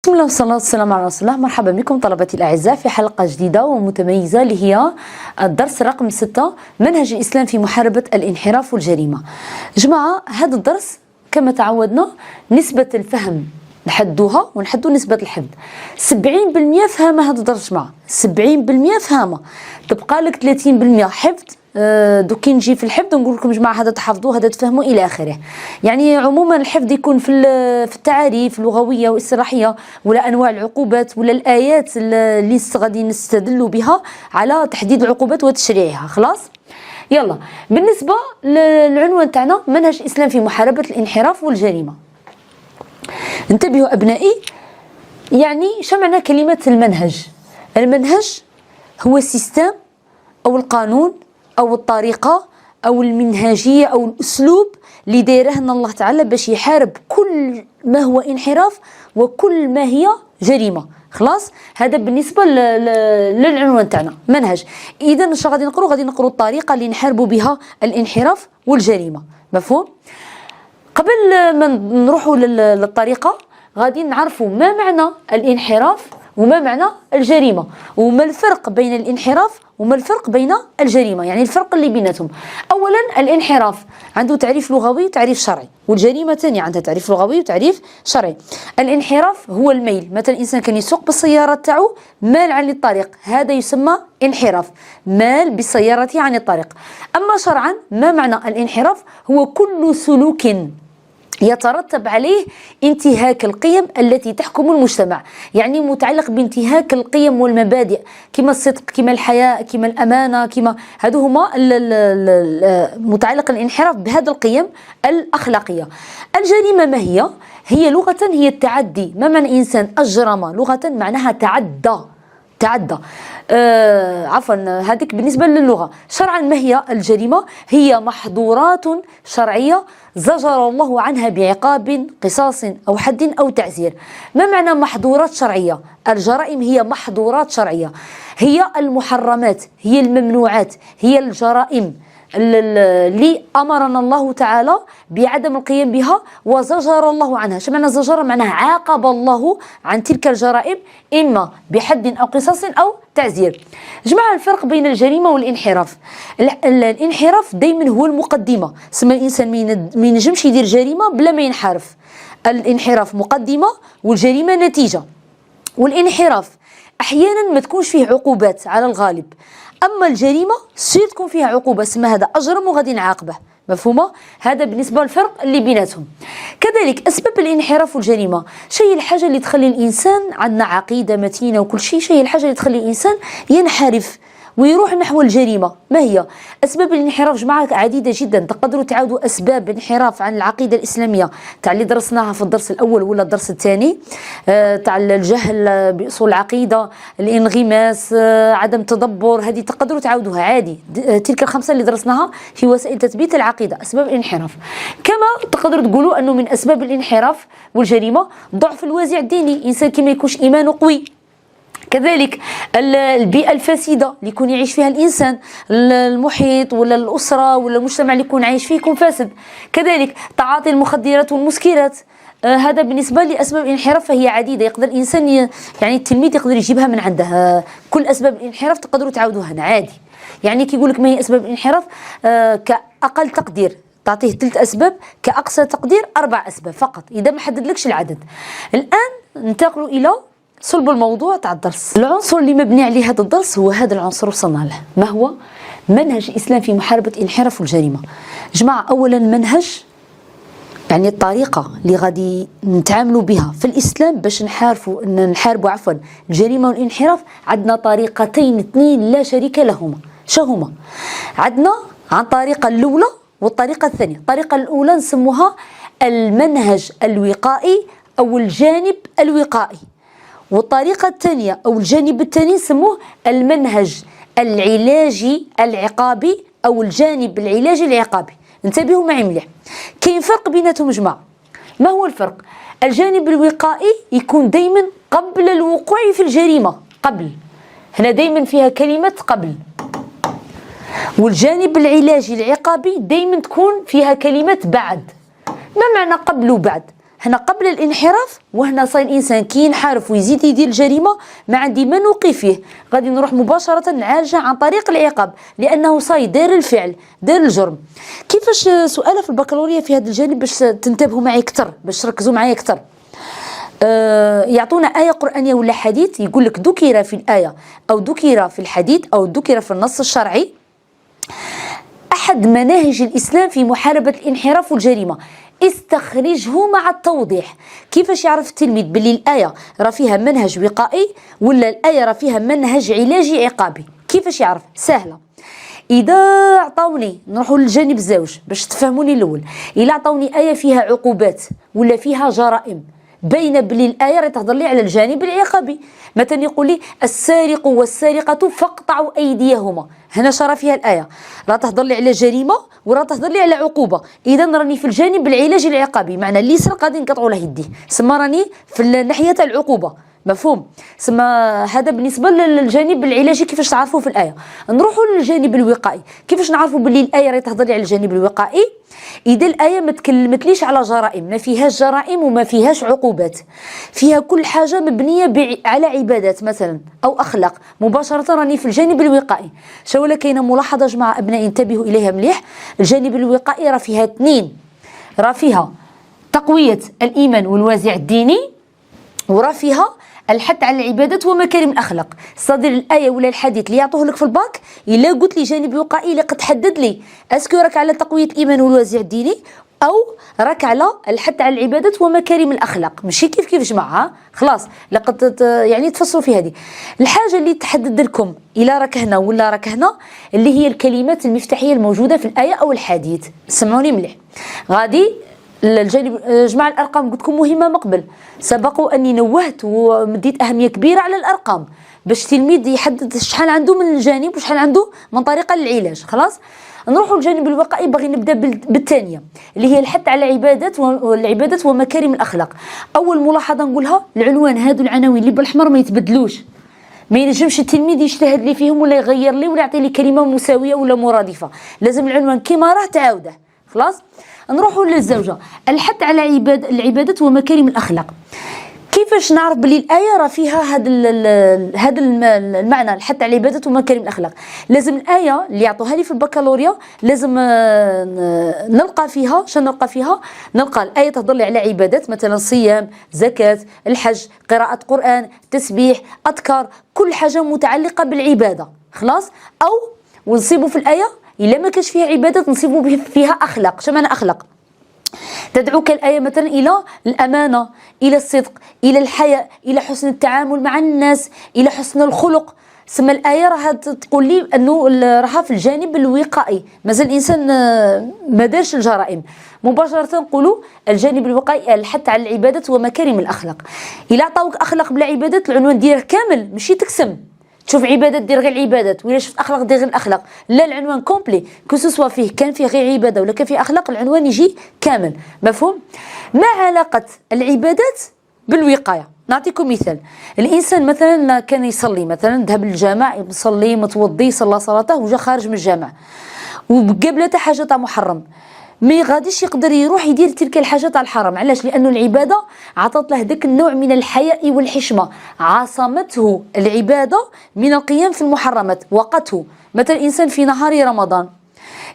بسم الله والصلاة والسلام على رسول الله. مرحبا بكم طلبتي الأعزاء في حلقة جديدة ومتميزة اللي هي الدرس رقم 6 منهج الإسلام في محاربة الانحراف والجريمة. جماعة هذا الدرس كما تعودنا نسبة الفهم نحدوها ونحدو نسبة الحفظ. 70% فهمة هذا الدرس جماعة، 70% فهمة، تبقى لك 30% حفظ. دوك نجي في الحفظ نقول لكم جماعه هذا تحفظوه هذا تفهموا الى اخره. يعني عموما الحفظ يكون في التعاريف اللغويه والاصطلاحيه ولا انواع العقوبات ولا الايات اللي غادي نستدلوا بها على تحديد العقوبات وتشريعها. خلاص يلا، بالنسبه للعنوان تاعنا منهج الاسلام في محاربه الانحراف والجريمه. انتبهوا ابنائي، يعني شو معنى كلمه المنهج؟ المنهج هو السيستم او القانون أو الطريقة أو المنهجية أو الأسلوب اللي دايره الله تعالى باش يحارب كل ما هو انحراف وكل ما هي جريمة. خلاص، هذا بالنسبة للعنوان تاعنا منهج. إذا اش غادي نقرو؟ غادي نقرو الطريقة اللي نحاربوا بها الانحراف والجريمة. مفهوم؟ قبل ما نروحوا للطريقة غادي نعرفوا ما معنى الانحراف وما معنى الجريمة وما الفرق بين الانحراف وما الفرق بين الجريمة، يعني الفرق اللي بيناتهم. أولا الانحراف عنده تعريف لغوي وتعريف شرعي، والجريمة ثانية عندها تعريف لغوي وتعريف شرعي. الانحراف هو الميل، مثلا الإنسان كان يسوق بالسيارة تاعو مال عن الطريق، هذا يسمى انحراف، مال بسيارته عن الطريق. أما شرعا ما معنى الانحراف؟ هو كل سلوك يترتب عليه انتهاك القيم التي تحكم المجتمع، يعني متعلق بانتهاك القيم والمبادئ كما الصدق كما الحياء كما الأمانة كما هذو هما متعلق الانحراف بهذه القيم الأخلاقية. الجريمة ما هي؟ هي لغة هي التعدي. ما معنى إنسان أجرم؟ لغة معناها تعدى. عفوا، هذيك بالنسبة للغة. شرعا ما هي الجريمة؟ هي محظورات شرعية زجر الله عنها بعقاب قصاص أو حد أو تعزير. ما معنى محظورات شرعية؟ الجرائم هي محظورات شرعية، هي المحرمات، هي الممنوعات، هي الجرائم اللي أمرنا الله تعالى بعدم القيام بها وزجر الله عنها. شو معنى زجر؟ معناه عاقب الله عن تلك الجرائم إما بحد أو قصاص أو تعزير. جماعة الفرق بين الجريمة والانحراف. الانحراف دايما هو المقدمة، سما الإنسان ما ينجمش يدير جريمة بلا ما ينحرف. الانحراف مقدمة والجريمة نتيجة. والانحراف أحيانا ما تكونش فيه عقوبات على الغالب، أما الجريمة سير تكون فيها عقوبة، اسمها هذا أجرم وغادي نعاقبه. مفهومة؟ هذا بالنسبة للفرق اللي بيناتهم. كذلك أسباب الانحراف والجريمة، شيء الحاجة اللي تخلي الإنسان عندنا عقيدة متينة وكل شيء الحاجة اللي تخلي الإنسان ينحرف ويروح نحو الجريمة. ما هي أسباب الانحراف؟ جماعة عديدة جدا، تقدروا تعاودوا أسباب الانحراف عن العقيدة الإسلامية تاع اللي درسناها في الدرس الأول ولا الدرس الثاني، تاع الجهل بأصول العقيدة، الانغماس، عدم تدبر، هذه تقدروا تعاودوها عادي. تلك الخمسة اللي درسناها في وسائل تثبيت العقيدة أسباب الانحراف. كما تقدروا تقولوا أنه من أسباب الانحراف والجريمة ضعف الوازع الديني، إنسان كما يكونش إيمانه قوي. كذلك البيئة الفاسدة اللي يكون يعيش فيها الإنسان، المحيط ولا الأسرة ولا المجتمع اللي يكون عايش فيه يكون فاسد. كذلك تعاطي المخدرات والمسكرات. هذا بالنسبة لأسباب الانحراف فهي عديدة، يقدر الإنسان يعني التلميذ يقدر يجيبها من عنده. كل أسباب الانحراف تقدروا تعودوها عادي. يعني كي يقول لك ما هي أسباب الانحراف، كأقل تقدير تعطيه 3 أسباب، كأقصى تقدير 4 أسباب فقط، إذا ما حددلكش العدد. الآن ننتقل إلى صلب الموضوع تاع الدرس. العنصر اللي مبني عليه هذا الدرس هو هذا العنصر وصلنا له. ما هو؟ منهج الإسلام في محاربة الانحراف والجريمة. جماعة أولا منهج يعني الطريقة اللي غادي نتعاملوا بها في الإسلام باش نحاربوا الجريمة والانحراف. عندنا طريقتين 2 لا شريك لهما. شو هما؟ عندنا عن الطريقة الأولى والطريقة الثانية. الطريقة الأولى نسموها المنهج الوقائي أو الجانب الوقائي، والطريقة الثانية أو الجانب الثاني نسموه المنهج العلاجي العقابي أو الجانب العلاجي العقابي. انتبهوا معي مليح، كاين فرق بيناتهم جماعة. ما هو الفرق؟ الجانب الوقائي يكون دايما قبل الوقوع في الجريمة، قبل، هنا دايما فيها كلمة قبل. والجانب العلاجي العقابي دايما تكون فيها كلمة بعد. ما معنى قبل وبعد؟ هنا قبل الانحراف، وهنا صاير الانسان كي ينحرف ويزيد يدير الجريمه ما عندي ما نوقف فيه، غادي نروح مباشره نعالجه عن طريق العقاب لانه صاير دار الفعل، دار الجرم. كيفاش سؤال في البكالوريا في هذا الجانب باش تنتبهوا معي اكثر، باش تركزوا معي اكثر. يعطونا آية قرآنية ولا حديث يقول لك ذكر في الآية أو ذكر في الحديث أو ذكر في النص الشرعي أحد مناهج الإسلام في محاربة الانحراف والجريمة، استخرجه مع التوضيح. كيفاش يعرف التلميذ باللي الآية راه فيها منهج وقائي ولا الآية راه فيها منهج علاجي عقابي؟ كيفاش يعرف؟ سهلة. إذا عطاوني، نروحوا للجانب الزوج باش تفهموني الأول، إلا عطاوني آية فيها عقوبات ولا فيها جرائم باينه بلي الايه راه تهضر لي على الجانب العقابي. مثلا يقول لي السارق والسارقه فاقطعوا ايديهما، هنا شرا فيها الايه راه تهضر لي على جريمه وراه تهضر لي على عقوبه، اذا راني في الجانب العلاجي العقابي، معنى اللي يسرق غادي نقطعوا له يديه، سما راني في الناحيه تاع العقوبه. مفهوم؟ سما هذا بالنسبه للجانب العلاجي. كيفاش تعرفوا في الايه؟ نروحوا للجانب الوقائي. كيفاش نعرفوا باللي الايه راه تهضر لي على الجانب الوقائي؟ اذا الايه ما تكلمتليش على جرائم، ما فيهاش جرائم وما فيهاش عقوبات، فيها كل حاجه مبنيه على عبادات مثلا او اخلاق، مباشره راني في الجانب الوقائي. ولا كاينه ملاحظه جماعه ابنائي انتبهوا اليها مليح، الجانب الوقائي راه فيها اثنين، راه فيها تقويه الايمان والوازع الديني، وراه فيها الحث على العبادات ومكارم الاخلاق. صدر الايه ولا الحديث اللي يعطوه لك في الباك الا قلت لي جانب وقائي اللي قد تحدد لي اسكو راك على تقويه الايمان والوازع الديني او راك على الحث على العبادات ومكارم الاخلاق، ماشي كيف جماعه. خلاص لقد يعني تفصلوا في هذه الحاجه اللي تحدد لكم الا راك هنا ولا راك هنا، اللي هي الكلمات المفتاحيه الموجوده في الايه او الحديث. سمعوني مليح. غادي الجانب جماعة الأرقام قلت لكم مهمة من قبل، سبقوا أني نوهت ومديت أهمية كبيرة على الأرقام باش التلميذ يحدد شحال عنده من الجانب وشحال عنده من طريقة للعلاج. خلاص نروحوا للجانب الوقائي. باغي نبدا بالثانية اللي هي الحث على العبادات ومكارم الأخلاق. أول ملاحظة نقولها، العنوان هادو العناوين اللي بالأحمر ما يتبدلوش، ما ينجمش التلميذ يجتهد لي فيهم ولا يغير لي ولا يعطي لي كلمة مساوية ولا مرادفة، لازم العنوان كيما راه تعاوده. خلاص نروحوا للزوجة، الحث على العبادات ومكارم الأخلاق. كيفاش نعرف بلي الآية راه فيها هذا المعنى، الحث على العبادات ومكارم الأخلاق؟ لازم الآية اللي يعطوها لي في البكالوريا لازم نلقى فيها، نلقى الآية تهضر لي على عبادات، مثلا صيام، زكاة، الحج، قراءة قرآن، تسبيح، أذكار، كل حاجة متعلقة بالعبادة. خلاص أو ونصيبوا في الآية إلا ما كانش فيها عبادات نصيبوا فيها أخلاق. شمعنى أخلاق؟ تدعوك الآية مثلا إلى الأمانة، إلى الصدق، إلى الحياء، إلى حسن التعامل مع الناس، إلى حسن الخلق. سما الآية راها تقول لي أنه راها في الجانب الوقائي، مازال الإنسان ما دارش الجرائم، مباشرة نقولوا الجانب الوقائي الحث على العبادات ومكارم الأخلاق. إلا عطاوك أخلاق بلا عبادات العنوان ديالك كامل ماشي تقسم، تشوف عبادات دير غير العبادات، ولا شفت اخلاق دير غير الاخلاق، لا العنوان كومبلي كوسوسوا فيه كان فيه غير عباده ولا كان فيه اخلاق العنوان يجي كامل. مفهوم؟ ما علاقه العبادات بالوقايه؟ نعطيكم مثال. الانسان مثلا كان يصلي، مثلا ذهب للجامع يصلي متوضي صلى صلاته وجا خارج من الجامع وقابلته حاجه تاع محرم، ما غاديش يقدر يروح يدير تلك الحاجه تاع الحرام. علاش؟ لانه العباده عطت له ذاك النوع من الحياء والحشمه، عاصمته العباده من القيام في المحرمات، وقته. مثلا الانسان في نهار رمضان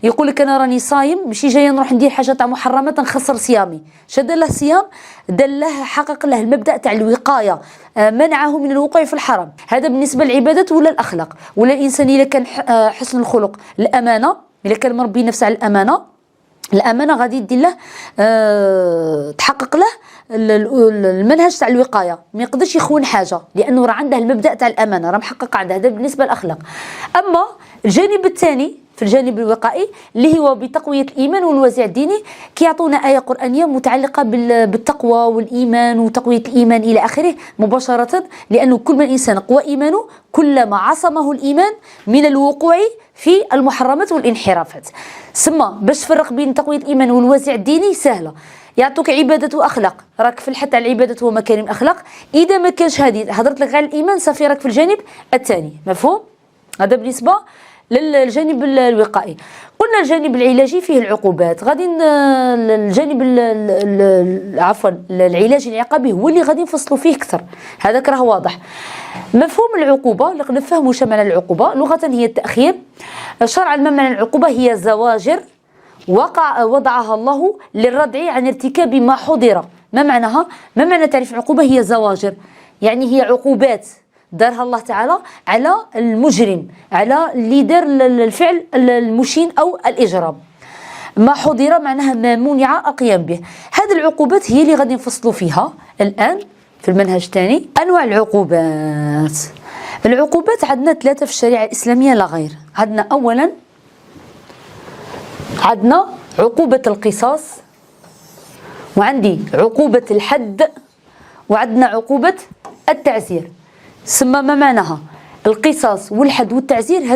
يقول لك انا راني صايم، ماشي جاي نروح ندير حاجه تاع محرمات نخسر صيامي. شد له الصيام، دله حقق له المبدا تاع الوقايه، منعه من الوقوع في الحرام. هذا بالنسبه للعبادات ولا الاخلاق. ولا الانسان اذا كان حسن الخلق، الامانه، اذا كان مربي نفسه على الامانه غادي يدير له تحقق له المنهج تاع الوقايه، ما يقدرش يخون حاجه لانه راه عنده المبدا تاع الامانه، راه محقق عنده. هذا بالنسبه للاخلاق. اما الجانب الثاني في الجانب الوقائي اللي هو بتقويه الايمان والوازع الديني، كيعطونا ايه قرانيه متعلقه بالتقوى والايمان وتقويه الايمان الى اخره مباشره، لانه كل ما الانسان قوى ايمانه كلما عصمه الايمان من الوقوع في المحرمات والانحرافات. سما باش تفرق بين تقويه الايمان والوازع الديني سهله، يعطوك عباده واخلاق، راك في الحث على العباده ومكارم الاخلاق. اذا ما كانش هذه هضرت لك على الايمان صافي راك في الجانب الثاني. مفهوم؟ هذا بالنسبه للجانب الوقائي. قلنا الجانب العلاجي فيه العقوبات، غادي الجانب عفوا العلاج العقابي هو اللي غادي نفصلوا فيه اكثر، هذاك راه واضح. مفهوم العقوبه اللي نفهموا شو معنى العقوبه لغه هي التاخير، شرعا ما معنى العقوبه؟ هي زواجر وضعها الله للردع عن ارتكاب ما حضر. ما معناها؟ ما معنى تعريف العقوبه؟ هي زواجر، يعني هي عقوبات دارها الله تعالى على المجرم، على اللي دار الفعل المشين أو الإجرام. ما حضر معناها ما منع القيام به. هذه العقوبات هي اللي غادي نفصلوا فيها الآن في المنهج الثاني. أنواع العقوبات. العقوبات عندنا ثلاثة في الشريعة الإسلامية لا غير. عندنا أولا عندنا عقوبة القصاص، وعندي عقوبة الحد، وعندنا عقوبة التعزير. سما ما معناها؟ القصاص والحد والتعزير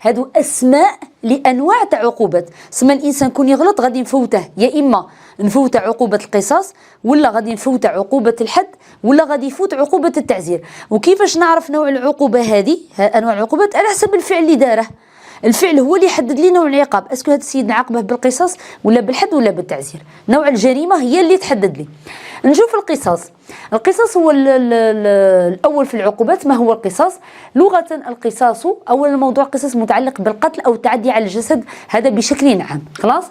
هادو اسماء لانواع تاع عقوبات. سما الانسان كون يغلط غادي نفوته، يا اما نفوته عقوبه القصاص، ولا غادي نفوته عقوبه الحد، ولا غادي يفوت عقوبه التعزير. وكيفاش نعرف نوع العقوبه هذه؟ انواع العقوبات على حسب الفعل اللي داره. الفعل هو اللي يحدد لي نوع العقاب، اسكو هذا السيد نعاقبه بالقصاص ولا بالحد ولا بالتعزير. نوع الجريمه هي اللي تحدد لي. نشوف القصاص. القصاص هو الأول في العقوبات. ما هو القصاص؟ لغة القصاص أولا موضوع قصاص متعلق بالقتل أو التعدي على الجسد، هذا بشكل عام. خلاص.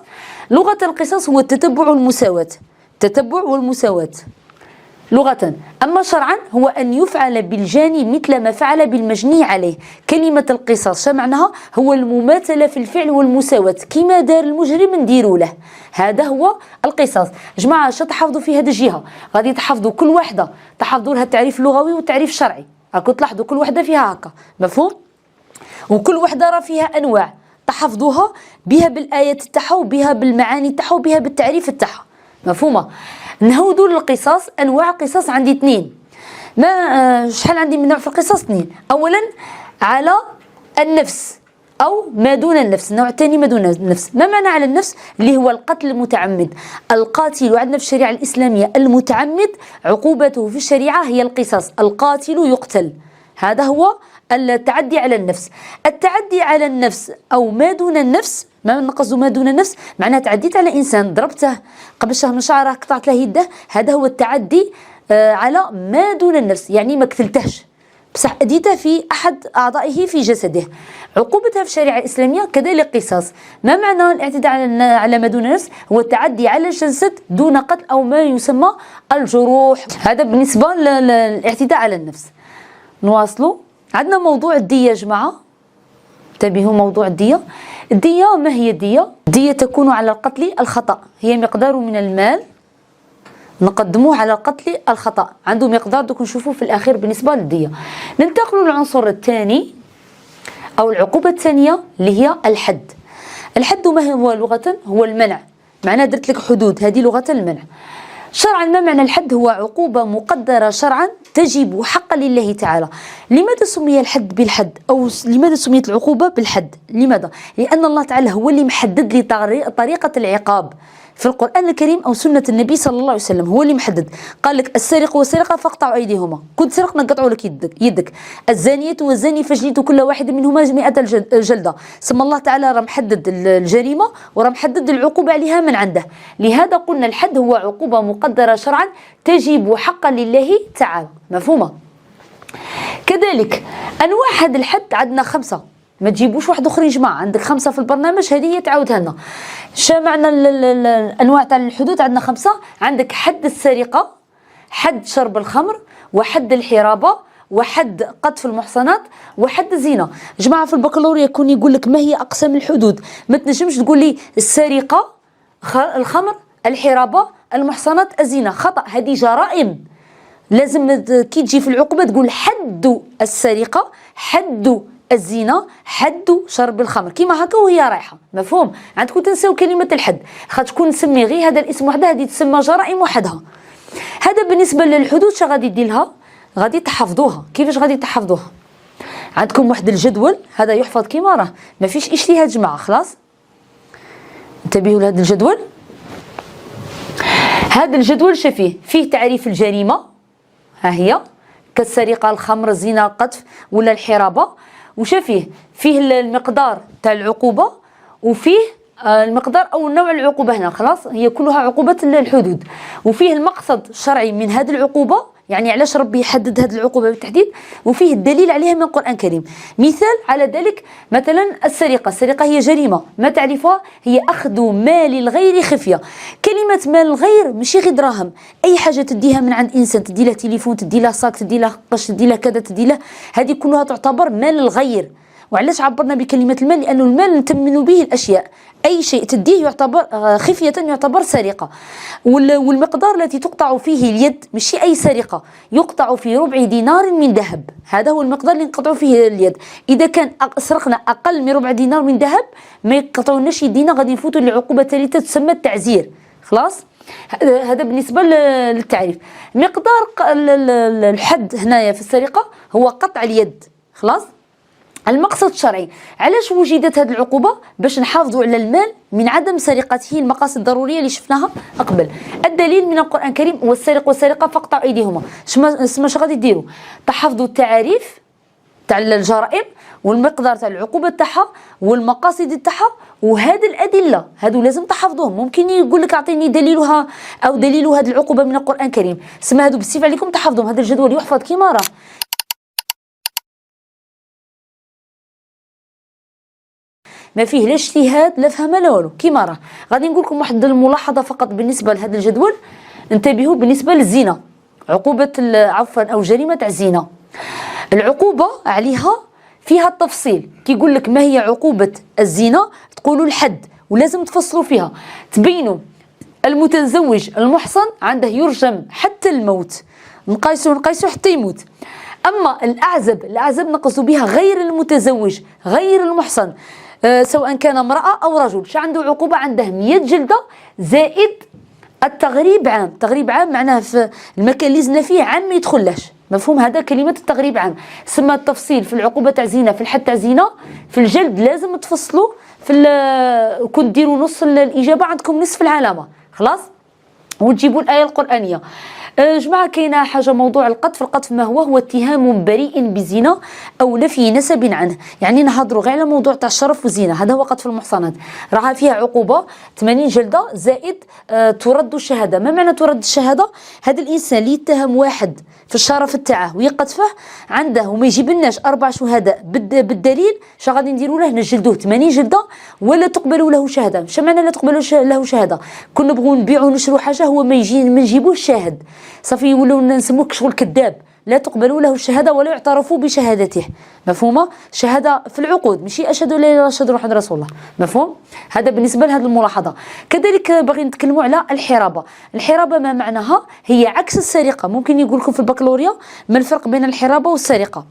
لغة القصاص هو التتبع والمساواة. التتبع والمساواة لغة. أما شرعا هو أن يفعل بالجاني مثل ما فعل بالمجني عليه. كلمة القصاص شو معناها؟ هو المماثلة في الفعل والمساواة، كما دار المجرم نديروا له. هذا هو القصاص. جماعة شو تحفظوا في هذه الجهة؟ غادي تحفظوا كل وحدة، تحفظوا لها التعريف اللغوي والتعريف الشرعي. راكم تلاحظوا كل وحدة فيها هكا، مفهوم؟ وكل وحدة راه فيها أنواع تحفظوها بها بالآيات تاعها، وبها بالمعاني تاعها، وبها بالتعريف تاعها، مفهومة؟ نهودوا للقصاص. انواع قصاص عندي 2. ما شحال عندي من نوع في القصاص؟ 2. اولا على النفس او ما دون النفس. النوع الثاني ما دون النفس. ما معنى على النفس؟ اللي هو القتل المتعمد. القاتل عندنا في الشريعه الاسلاميه المتعمد عقوبته في الشريعه هي القصاص. القاتل يقتل. هذا هو التعدي على النفس. التعدي على النفس او ما دون النفس، ما نقصد ما دون النفس معناها تعديت على انسان، ضربته قبل شهر من شعره، قطعت له يده، هذا هو التعدي على ما دون النفس، يعني ما قتلتهش بصح اديته في احد اعضائه في جسده. عقوبتها في الشريعه الاسلاميه كذلك قصاص. ما معنى الاعتداء على ما دون النفس؟ هو التعدي على الجسد دون قتل او ما يسمى الجروح. هذا بالنسبه للاعتداء على النفس. نواصلوا. عندنا موضوع الدية يا جماعة، انتبهوا. موضوع الدية. الدية ما هي الدية؟ الدية تكون على القتل الخطأ، هي مقدار من المال نقدموه على القتل الخطأ، عنده مقدار دوك نشوفوه في الأخير بالنسبة للدية. ننتقل للعنصر الثاني أو العقوبة الثانية اللي هي الحد. الحد ما هو لغة؟ هو المنع. معناه درت لك حدود، هذه لغة المنع. شرعا ما معنى الحد؟ هو عقوبة مقدرة شرعا تجب حقا لله تعالى. لماذا سمي الحد بالحد أو لماذا سميت العقوبة بالحد؟ لماذا؟ لأن الله تعالى هو اللي محدد لي طريقة العقاب في القرآن الكريم أو سنة النبي صلى الله عليه وسلم. هو اللي محدد، قال لك السارق والسارقة فاقطعوا أيديهما، كنت سرق نقطعوا لك يدك. الزانية والزاني فاجلدوا كل واحد منهما 100 جلدة. ثم الله تعالى راه محدد الجريمة وراه محدد العقوبة عليها من عنده. لهذا قلنا الحد هو عقوبة مقدرة شرعا تجب حقا لله تعالى، مفهومة؟ كذلك أنواع هذا الحد عندنا 5، ما تجيبوش واحد اخرين جماعه، عندك 5 في البرنامج، هذه هي تعاودها لنا. شا معنى الانواع تاع الحدود؟ عندنا 5. عندك حد السرقه، حد شرب الخمر، وحد الحرابه، وحد قذف المحصنات، وحد الزنا. جماعه في البكالوريا يكون يقول لك ما هي اقسام الحدود، ما تنجمش تقول لي السرقه، الخمر، الحرابه، المحصنات، الزنا، خطا، هذه جرائم. لازم كي تجي في العقوبه تقول حد السرقه، حد الزنا، حد شرب الخمر، كيما هكا وهي رايحه، مفهوم؟ عندكم تنساو كلمه الحد، خاطر تكون نسمي غير هذا الاسم وحده، هذه تسمى جرائم وحدها. هذا بالنسبه للحدود. شا غادي دير لها؟ غادي تحفظوها. كيفاش غادي تحفظوها؟ عندكم واحد الجدول، هذا يحفظ كيما راه، ما فيش اشتباه يا جماعه. خلاص انتبهوا لهذا الجدول. هذا الجدول فيه تعريف الجريمه، ها هي كالسرقه، الخمر، الزنا، القذف ولا الحرابه، وش فيه المقدار تاع العقوبة، وفيه المقدار أو نوع العقوبة. هنا خلاص هي كلها عقوبة الحدود، وفيه المقصد الشرعي من هذه العقوبة، يعني علاش ربي يحدد هذه العقوبة بالتحديد، وفيه الدليل عليها من القرآن الكريم. مثال على ذلك مثلا السرقة هي جريمة، ما تعرفها؟ هي أخذ مال الغير خفية. كلمة مال الغير ماشي غير دراهم، أي حاجة تديها من عند إنسان، تدي له تليفون، تدي له صاك، تدي له قش، تدي له كذا، تدي له، هذه كلها تعتبر مال الغير. وعلاش عبرنا بكلمة المال؟ لأنه المال نتمن به الأشياء، أي شيء تديه يعتبر خفية يعتبر سرقة. والمقدار التي تقطع فيه اليد مش أي سرقة، يقطع في ربع دينار من ذهب، هذا هو المقدار اللي نقطع فيه اليد. إذا كان سرقنا أقل من ربع دينار من ذهب ما يقطعوناش يدينا، غادي نفوتوا لعقوبة ثالثة تسمى التعزير. خلاص، هذا بالنسبة للتعريف. مقدار الحد هنايا في السرقة هو قطع اليد. خلاص، المقصد الشرعي علاش وجدت هذه العقوبة؟ باش نحافظوا على المال من عدم سرقته، المقاصد الضرورية اللي شفناها قبل. الدليل من القرآن الكريم: والسارق والسارقة فاقطعوا أيديهما. شنو غادي ديروا؟ تحفظوا التعاريف تاع الجرائم والمقدار تاع العقوبة تاعها والمقاصد تاعها، وهذه الأدلة هادو لازم تحفظوهم. ممكن يقول لك أعطيني دليلها أو دليل هذه العقوبة من القرآن الكريم، سما هادو بالسيف عليكم تحفظوهم. هذا الجدول يحفظ كيما راه. ما فيه لا اجتهاد لا فهم لا والو، كيما راه. غادي نقول لكم واحد الملاحظه فقط بالنسبه لهذا الجدول. انتبهوا بالنسبه للزنا، عقوبه عفوا او جريمه تاع الزنا، العقوبه عليها فيها التفصيل. كيقول لك ما هي عقوبه الزنا، تقولوا الحد، ولازم تفصلوا فيها، تبينوا المتزوج المحصن عنده يرجم حتى الموت، نقيسوا حتى يموت. اما الاعزب نقصوا بها غير المتزوج غير المحصن، سواء كان امرأة أو رجل. عنده عقوبة؟ عنده 100 جلدة زائد التغريب عام. تغريب عام معناه في المكان اللي زنا فيه عام ما يدخلش، مفهوم؟ هذا كلمة التغريب عام. سما التفصيل في العقوبة تاع زنا، في الحد تاع زنا، في الجلد لازم تفصلوا، كنت ديروا نص الإجابة عندكم نصف العلامة. خلاص، وتجيبوا الآية القرآنية. جماعة كاينه حاجه، موضوع القذف. القذف ما هو اتهام بريء بزنا او نفي نسب عنه، يعني نهضروا غير على موضوع تاع الشرف والزنا، هذا هو قذف المحصنات. راها فيها عقوبه 80 جلده زائد ترد الشهاده. ما معنى ترد الشهاده؟ هذا الانسان اللي يتهم واحد في الشرف تاعه ويقذفه عنده وما يجيبلناش 4 شهداء بالدليل، شا غادي نديروا له؟ نجلدوه 80 جلده ولا تقبلوا له شهاده. شا معنى لا تقبلوا له شهاده؟ كنا نبغوا نبيعوا نشروا حاجه هو ما نجيبوش شاهد، صافي يولوا نسموك شغل كذاب. لا تقبلوا له الشهاده ولا يعترفوا بشهادته، مفهومه؟ شهاده في العقود، ماشي اشهد لا اله الا الله اشهد محمد رسول الله، مفهوم؟ هذا بالنسبه لهذه الملاحظه. كذلك باغي نتكلموا على الحرابه. الحرابه ما معناها؟ هي عكس السرقه. ممكن يقول لكم في البكالوريا ما الفرق بين الحرابه والسرقه؟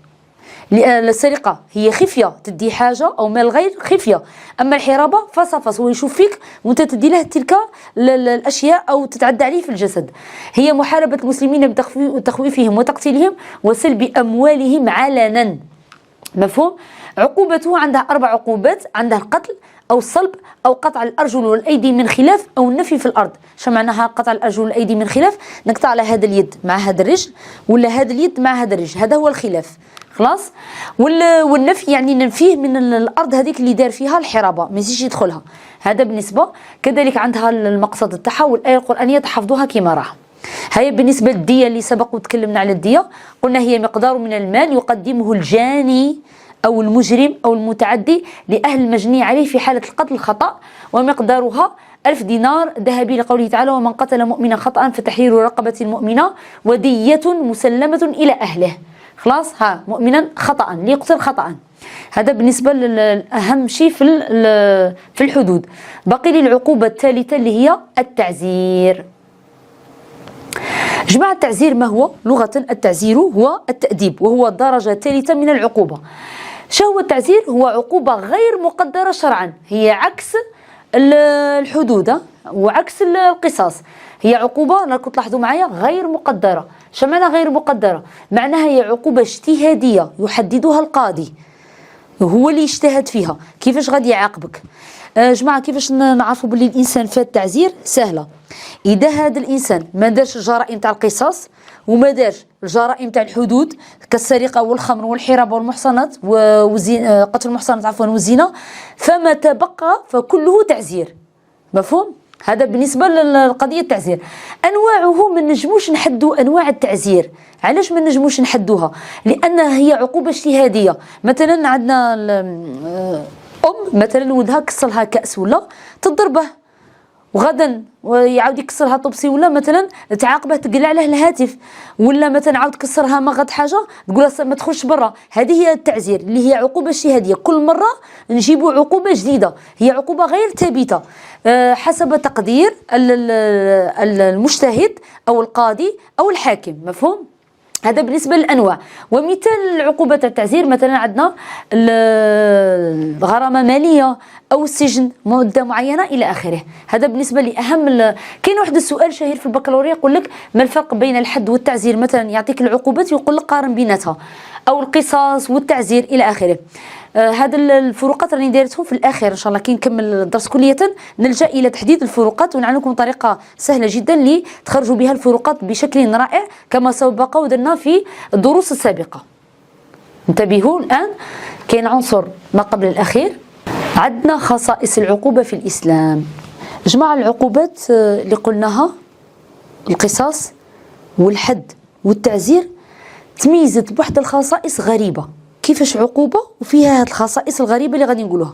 السرقه هي خفيه، تدي حاجه او مال غير خفيه، اما الحرابه فصفص، هو يشوف فيك وانت تدي له تلك الاشياء او تتعدى عليه في الجسد. هي محاربه المسلمين بتخويفهم وتقتيلهم وسلب اموالهم علنا، مفهوم؟ عقوبته عندها 4 عقوبات، عندها القتل او الصلب او قطع الارجل والايدي من خلاف او النفي في الارض. شو معناها قطع الارجل والايدي من خلاف؟ نقطع على هذا اليد مع هذا الرجل، ولا هذا اليد مع هذا الرجل، هذا هو الخلاف. خلاص، والنفي يعني ننفيه من الارض هذيك اللي دار فيها الحرابه، ما يزيدش يدخلها. هذا بالنسبه. كذلك عندها المقصد تاعها والايه القرانيه تحفظوها كما راه. هي بالنسبه للديه اللي سبق وتكلمنا على الديه، قلنا هي مقدار من المال يقدمه الجاني أو المجرم أو المتعدي لأهل المجني عليه في حالة القتل الخطأ، ومقدارها 1000 دينار ذهبي، لقوله تعالى: ومن قتل مؤمنا خطأ فتحرير رقبة مؤمنة ودية مسلمة إلى أهله. خلاص، مؤمنا خطأ، ليقتل خطأ. هذا بالنسبة لأهم شيء في الحدود. باقي لي العقوبة الثالثة اللي هي التعزير. جماعة التعزير ما هو؟ لغة التعزير هو التأديب، وهو الدرجة الثالثة من العقوبة. شو هو التعزير؟ هو عقوبة غير مقدرة شرعا، هي عكس الحدود وعكس القصاص. هي عقوبة، راكم تلاحظوا معايا، غير مقدرة. شو معنى غير مقدرة؟ معناها هي عقوبة اجتهادية يحددها القاضي، هو اللي يجتهد فيها كيفاش غادي يعاقبك. جماعه كيفاش نعرفوا باللي الانسان فات تعزير؟ سهله. اذا هذا الانسان ما دارش الجرائم تاع القصاص وما دارش الجرائم تاع الحدود كالسرقه والخمر والحرابه والمحصنات قتل المحصنات عفوا والزنا، فما تبقى فكله تعزير. مفهوم؟ هذا بالنسبه للقضيه التعزير. انواعه ما نجموش نحدوا انواع التعزير. علاش ما نجموش نحدوها؟ لان هي عقوبه اجتهاديه. مثلا عندنا مثلا ولدها كسرها كاس ولا تضربه، وغدا ويعاود يكسرها طبسي، ولا مثلا تعاقبه تقلع له الهاتف، ولا مثلا عاود كسرها مغط حاجه تقول ما تخرجش برا. هذه هي التعزير اللي هي عقوبه اجتهاديه. كل مره نجيبوا عقوبه جديده، هي عقوبه غير ثابته حسب تقدير المجتهد او القاضي او الحاكم. مفهوم؟ هذا بالنسبة للأنواع. ومثال عقوبة التعزير مثلا عندنا الغرامة مالية أو السجن مدة معينة إلى آخره. هذا بالنسبة لأهم كاين واحد السؤال شهير في البكالوريا يقول لك ما الفرق بين الحد والتعزير؟ مثلا يعطيك العقوبات يقول لك قارن بيناتها، أو القصاص والتعزير إلى آخره. هذا الفروقات راني دايرتهم في الاخر ان شاء الله كي نكمل الدرس كلية، نلجا الى تحديد الفروقات ونعلم لكم طريقه سهله جدا لتخرجوا بها الفروقات بشكل رائع كما سبق ودرنا في الدروس السابقه. انتبهوا الان، كاين عنصر ما قبل الاخير، عندنا خصائص العقوبه في الاسلام. جماعه العقوبات اللي قلناها القصاص والحد والتعزير تميزت بواحد الخصائص غريبه. كيفاش عقوبه وفيها هاد الخصائص الغريبه اللي غادي نقولوها؟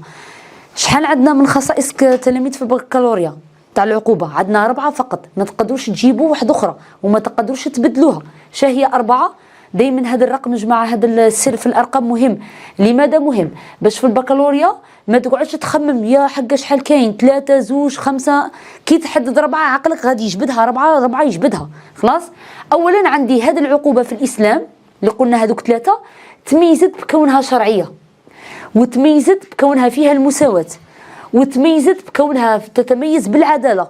شحال عندنا من خصائص كتلاميذ في البكالوريا تاع العقوبه؟ عندنا 4 فقط، ما تقدروش تجيبوا واحده اخرى وما تقدروش تبدلوها. شا هي 4؟ دائما هذا الرقم جماعه، هذا السر في الارقام مهم. لماذا مهم؟ باش في البكالوريا ما تقعدش تخمم يا حق شحال كاين 3 2 5، كي تحدد 4 عقلك غادي يجبدها 4 يجبدها خلاص. اولا عندي هذه العقوبه في الاسلام اللي قلنا هذوك 3 تميزت بكونها شرعيه، وتميزت بكونها فيها المساواة، وتميزت بكونها تتميز بالعدالة،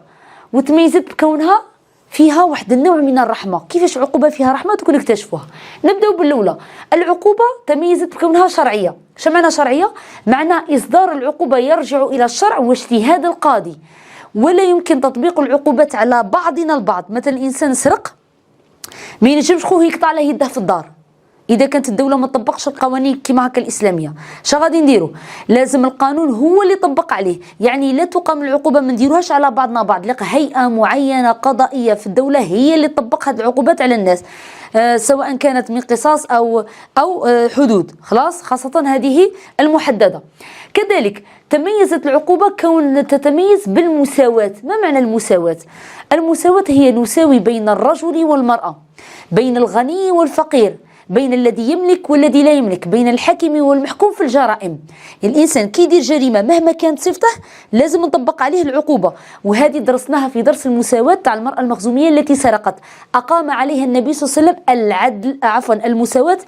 وتميزت بكونها فيها واحد النوع من الرحمة. كيفاش عقوبة فيها رحمة؟ تكون اكتشفوها. نبداو بالأولى. العقوبة تميزت بكونها شرعية. شو معنى شرعية؟ معنى إصدار العقوبة يرجع إلى الشرع واجتهاد القاضي، ولا يمكن تطبيق العقوبات على بعضنا البعض. مثلا الإنسان سرق ما ينجمش خوه يقطع له يده في الدار اذا كانت الدوله ما تطبقش القوانين كما هكا الاسلاميه. شا غادي نديروا؟ لازم القانون هو اللي يطبق عليه. يعني لا تقام العقوبه ما نديروهاش على بعضنا بعض، لقى هيئه معينه قضائيه في الدوله هي اللي تطبق هذه العقوبات على الناس، سواء كانت من قصاص او حدود خلاص، خاصه هذه المحدده. كذلك تميزت العقوبه كون تتميز بالمساواه. ما معنى المساواه؟ المساواه هي نساوي بين الرجل والمراه، بين الغني والفقير، بين الذي يملك والذي لا يملك، بين الحاكم والمحكوم في الجرائم. الإنسان كي يدير جريمة مهما كانت صفته لازم نطبق عليه العقوبة، وهذه درسناها في درس المساواة تاع المرأة المخزومية التي سرقت. أقام عليها النبي صلى الله عليه وسلم العدل المساواة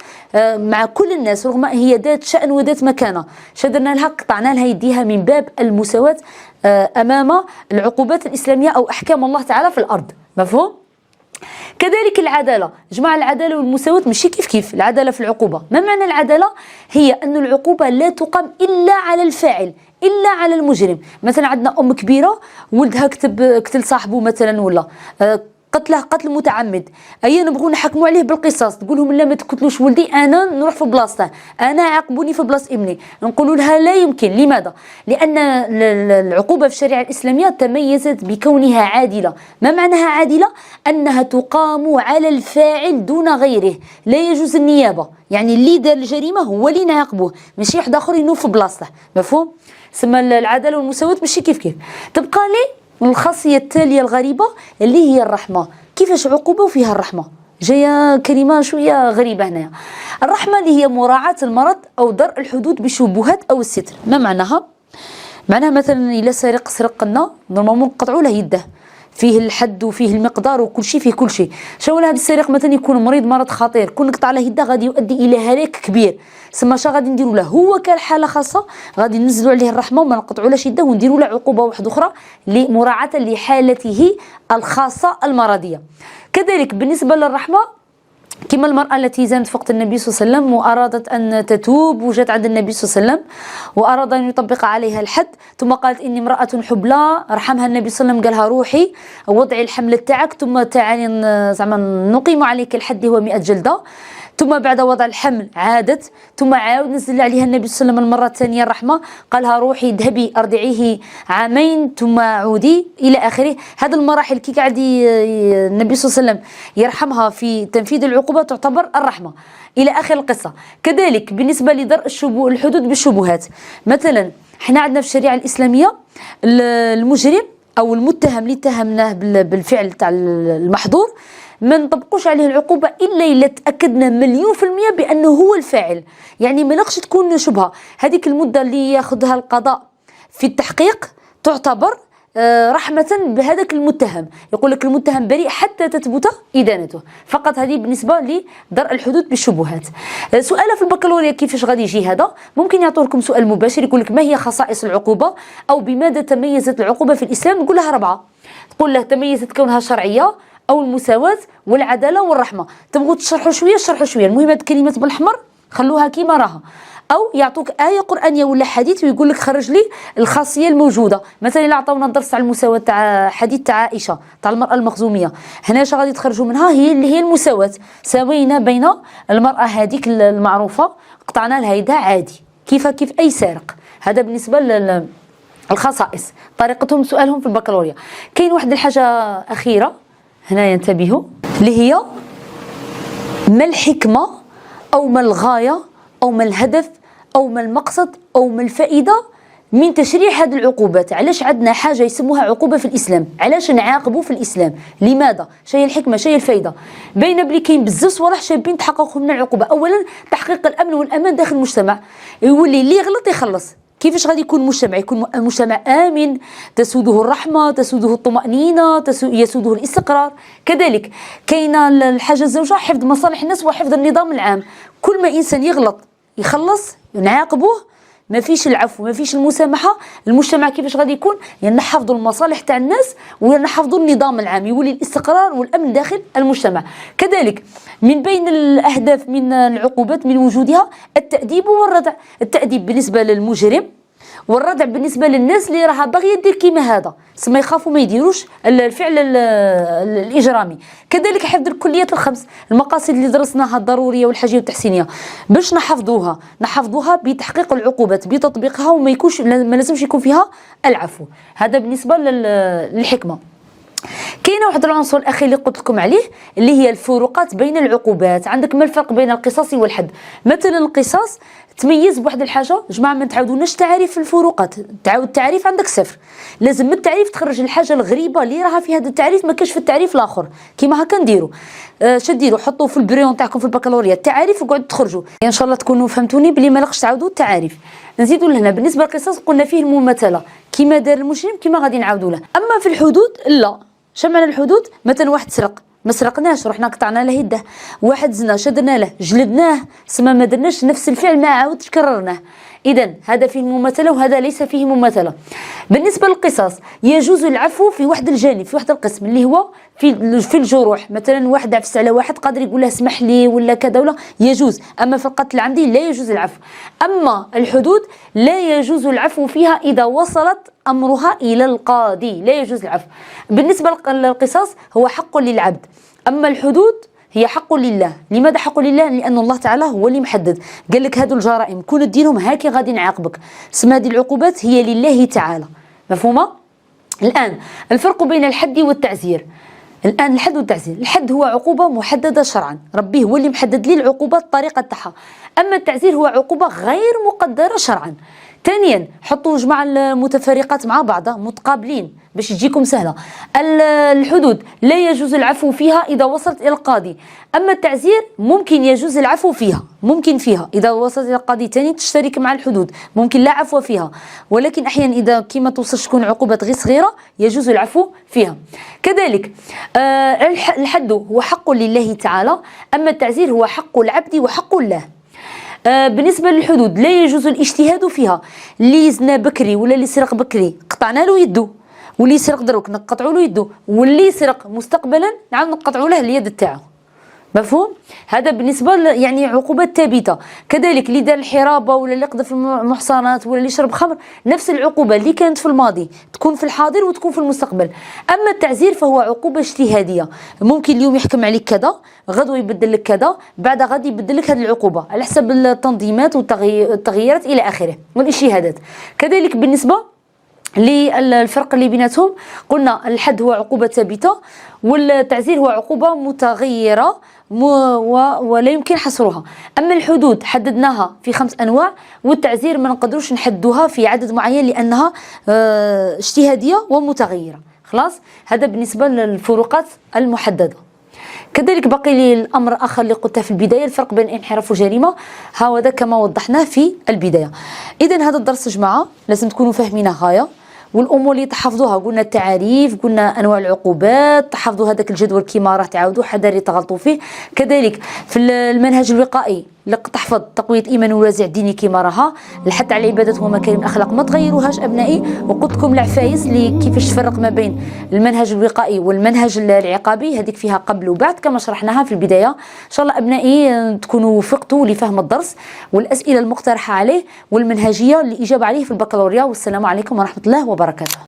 مع كل الناس، رغم هي ذات شأن وذات مكانة. شدرنا لها قطعنا لها يديها من باب المساواة أمام العقوبات الإسلامية أو أحكام الله تعالى في الأرض. مفهوم؟ كذلك العدالة. جماعة العدالة والمساواة ماشي كيف العدالة في العقوبة. ما معنى العدالة؟ هي أن العقوبة لا تقام إلا على الفاعل، إلا على المجرم. مثلا عندنا أم كبيرة ولدها قتل صاحبه مثلا، ولا قتله قتل متعمد، أي نبغوا نحكموا عليه بالقصاص، تقول لهم لا ما تقتلوش ولدي، أنا نروح في بلاصته، أنا عاقبوني في بلاصة ابني. نقولوا لها لا يمكن. لماذا؟ لأن العقوبة في الشريعة الإسلامية تميزت بكونها عادلة. ما معناها عادلة؟ أنها تقام على الفاعل دون غيره، لا يجوز النيابة. يعني اللي دار الجريمة هو اللي نعاقبوه، ماشي واحد آخر ينوب في بلاصته. مفهوم؟ سما العدالة والمساواة ماشي كيف. تبقى لي الخاصية التالية الغريبة اللي هي الرحمة. كيفاش عقوبة وفيها الرحمة؟ جاية كلمة شوية غريبة هنا. الرحمة اللي هي مراعاة المرض أو درء الحدود بالشبهات أو الستر. ما معناها؟ معناها مثلا إلا سرق لنا نورمالمون نقطعوا له يده، فيه الحد وفيه المقدار وكل شيء، فيه كل شيء. شاول هذا السارق مثلا يكون مرض خطير، كون نقطع له يده غادي يؤدي الى هلاك كبير. سما شا غادي نديروا له؟ هو كالحاله خاصه غادي ننزلوا عليه الرحمه وما نقطعولهش يده ونديروا له عقوبه واحده اخرى لمراعاه لحالته الخاصه المرضيه. كذلك بالنسبه للرحمه كما المرأة التي زانت في وقت النبي صلى الله عليه وسلم وأرادت أن تتوب وجات عند النبي صلى الله عليه وسلم وأراد أن يطبق عليها الحد، ثم قالت إني امرأة حبلى، رحمها النبي صلى الله عليه وسلم، قالها روحي وضعي الحمل تاعك ثم تعالي زعما نقيم عليك الحد هو 100 جلدة. ثم بعد وضع الحمل عادت، ثم عاود نزل عليها النبي صلى الله عليه وسلم المرة الثانية الرحمة، قالها روحي اذهبي أرضعيه عامين ثم عودي إلى آخره. هذه المراحل كي قاعد النبي صلى الله عليه وسلم يرحمها في تنفيذ العقوبة تعتبر الرحمة إلى آخر القصة. كذلك بالنسبة لدرء الحدود بالشبهات، مثلا احنا عندنا في الشريعة الإسلامية المجرم أو المتهم اللي اتهمناه بالفعل تاع المحظور ما نطبقوش عليه العقوبة إلا إلا تأكدنا 100% بأنه هو الفاعل، يعني ما نقش تكون شبهة. هذيك المدة اللي ياخذها القضاء في التحقيق تعتبر رحمة بهذاك المتهم، يقول لك المتهم بريء حتى تثبت إدانته. فقط هذه بالنسبة لدرء الحدود بالشبهات. سؤال في البكالوريا كيفاش غادي يجي هذا؟ ممكن يعطوا لكم سؤال مباشر يقول لك ما هي خصائص العقوبة أو بماذا تميزت العقوبة في الإسلام؟ نقول لها 4. تقول له تميزت كونها شرعية أو المساواة والعدالة والرحمة. تبغوا تشرحوا شوية شرحوا شوية، المهم هاد الكلمات بالأحمر خلوها كيما راها، أو يعطوك آية قرآنية ولا حديث ويقول لك خرج لي الخاصية الموجودة. مثلا إلا عطاونا درس على المساواة تاع حديث تاع عائشة تاع المرأة المخزومية، هنا اش غادي تخرجوا منها؟ هي اللي هي المساواة، سوينا بين المرأة هذيك المعروفة قطعنا لها يدها عادي كيف أي سارق. هذا بالنسبة للخصائص طريقتهم سؤالهم في البكالوريا. كاين واحد الحاجة أخيرة هنا ينتبهوا، اللي هي ما الحكمة أو ما الغاية أو ما الهدف أو ما المقصد أو ما الفائدة من تشريع هذه العقوبات. علاش عندنا حاجة يسموها عقوبة في الإسلام؟ علاش نعاقبوا في الإسلام؟ لماذا؟ شيء الحكمة شيء الفائدة؟ باينه بلي كاين بزاف صوالح شابين تحققوا من العقوبة. أولا تحقيق الأمن والأمان داخل المجتمع، يولي اللي يغلط يخلص. كيفاش غادي يكون مجتمع؟ يكون مجتمع آمن تسوده الرحمة، تسوده الطمأنينة، يسوده الاستقرار. كذلك كاينه الحاجة الزوجة حفظ مصالح الناس وحفظ النظام العام. كل ما إنسان يغلط يخلص نعاقبوه، ما فيش العفو ما فيش المسامحة. المجتمع كيفاش غادي يكون؟ يعني نحفظوا المصالح تاع الناس ونحفظوا النظام العام، يولي الاستقرار والأمن داخل المجتمع. كذلك من بين الأهداف من العقوبات من وجودها التأديب والردع. التأديب بالنسبة للمجرم والردع بالنسبة للناس اللي راها باغية دير كيما هذا، سما يخافوا ما يديروش الفعل الإجرامي. كذلك حفظ الكليات الخمس، المقاصد اللي درسناها الضرورية والحاجية والتحسينية، باش نحفظوها بتحقيق العقوبات بتطبيقها وما ما لازمش يكون فيها العفو. هذا بالنسبة للحكمة. كاينه واحد العنصر الاخير اللي قلت لكم عليه اللي هي الفروقات بين العقوبات. عندك ما الفرق بين القصاص والحد؟ مثلا القصاص تميز بواحد الحاجه، جماعه ما تعاودوناش تعريف الفروقات، تعاود التعريف عندك صفر، لازم من التعريف تخرج الحاجه الغريبه اللي راها في هذا التعريف ما كاش في التعريف الاخر. كيما هكا نديروا شديروا حطوا في البريون تاعكم في البكالوريا التعاريف وقعدوا تخرجوا. ان شاء الله تكونوا فهمتوني بلي ما لقش تعاودوا التعاريف. نزيدوا لهنا بالنسبه للقصاص قلنا فيه المماثله كيما دار المجرم كيما غادي نعاودوا له. اما في الحدود لا. شمعنا الحدود؟ مثلا واحد سرق ما سرقناش رحنا قطعنا له يده، واحد زنا شدنا له جلدناه، سما ما درناش نفس الفعل ما عاودش كررناه. اذا هذا فيه مماثله وهذا ليس فيه مماثله. بالنسبه للقصاص يجوز العفو في واحد الجانب في واحد القسم اللي هو في الجروح. مثلا واحد عفس على واحد قادر يقول له اسمح لي ولا كذا ولا يجوز، اما في القتل العمدي لا يجوز العفو. اما الحدود لا يجوز العفو فيها اذا وصلت امرها الى القاضي، لا يجوز العفو. بالنسبه للقصاص هو حق للعبد، اما الحدود هي حق لله. لماذا حق لله؟ لأن الله تعالى هو اللي محدد، قال لك هذو الجرائم كون ديرهم هاكي غادي نعاقبك. اسم هذه العقوبات هي لله تعالى. مفهومة؟ الآن الفرق بين الحد والتعزير. الآن الحد والتعزير، الحد هو عقوبة محددة شرعا، ربي هو اللي محدد لي العقوبة الطريقة تاعها. أما التعزير هو عقوبة غير مقدرة شرعا. ثانيا حطوا جماعة المتفرقات مع بعضها متقابلين باش تجيكم سهلة. الحدود لا يجوز العفو فيها إذا وصلت إلى القاضي، أما التعزير ممكن يجوز العفو فيها، ممكن فيها إذا وصلت إلى القاضي ثاني تشترك مع الحدود، ممكن لا عفو فيها، ولكن أحيانا إذا كما توصلش تكون عقوبة غير صغيرة يجوز العفو فيها. كذلك الحد هو حق لله تعالى، أما التعزير هو حق العبد وحق الله. بالنسبة للحدود لا يجوز الاجتهاد فيها. اللي يزنى بكري ولا اللي يسرق بكري قطعنا له يده، واللي يسرق دروك نقطعوا له يده، واللي يسرق مستقبلا نعاود نقطعوا له اليد تاعو. مفهوم؟ هذا بالنسبه يعني عقوبات ثابته. كذلك اللي دار الحرابه ولا اللي قذف المحصنات ولا اللي شرب خمر، نفس العقوبه اللي كانت في الماضي تكون في الحاضر وتكون في المستقبل. اما التعزير فهو عقوبه اجتهاديه، ممكن اليوم يحكم عليك كذا، غدوه يبدل لك كذا، بعد غد يبدل لك هذه العقوبه على حسب التنظيمات والتغييرات الى اخره والاجتهادات. كذلك بالنسبه للفرق اللي بيناتهم، قلنا الحد هو عقوبة ثابتة والتعزير هو عقوبة متغيرة ولا يمكن حصرها. أما الحدود حددناها في 5 أنواع، والتعزير ما نقدروش نحدوها في عدد معين لأنها اجتهادية ومتغيرة. خلاص، هذا بالنسبة للفروقات المحددة. كذلك باقي لي الامر اخر اللي قلته في البدايه، الفرق بين الانحراف والجريمه، هذا كما وضحناه في البدايه. اذا هذا الدرس جماعه لازم تكونوا فاهمينه غايه، والامور اللي تحفظوها قلنا التعاريف، قلنا انواع العقوبات، تحفظوا هذاك الجدول كيما راه تعاودوا حذر تغلطوا فيه. كذلك في المنهج الوقائي تحفظ تقويه الايمان والوازع الديني كيما راها، الحث على العبادات ومكارم الاخلاق ما تغيروهاش ابنائي. وقلت لكم العفايس اللي كيفاش تفرق ما بين المنهج الوقائي والمنهج العقابي، هذيك فيها قبل وبعد كما شرحناها في البدايه. ان شاء الله ابنائي تكونوا وفقتوا لفهم الدرس والاسئله المقترحه عليه والمنهجيه الاجابه عليه في البكالوريا. والسلام عليكم ورحمه الله وبركاته.